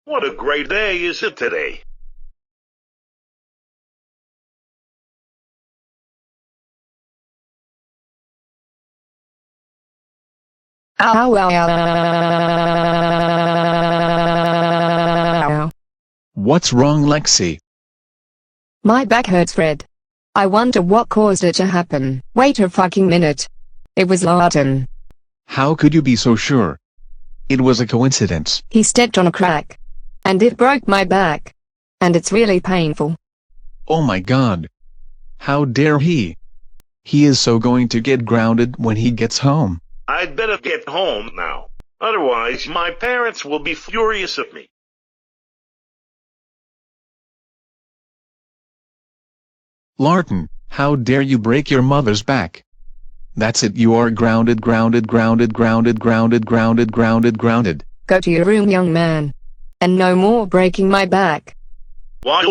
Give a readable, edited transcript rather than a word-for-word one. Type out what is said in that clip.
What a great day is it today? Ow, ow, ow. What's wrong, Lexi? My back hurts, Fred. I wonder what caused it to happen. Wait a fucking minute. It was Larton. How could you be so sure? It was a coincidence. He stepped on a crack. And it broke my back. And it's really painful. Oh my God. How dare he? He is so going to get grounded when he gets home. I'd better get home now. Otherwise, my parents will be furious at me. Larton, how dare you break your mother's back? That's it, you are grounded, grounded, grounded, grounded, grounded, grounded, grounded, grounded. Go to your room, young man. And no more breaking my back. What?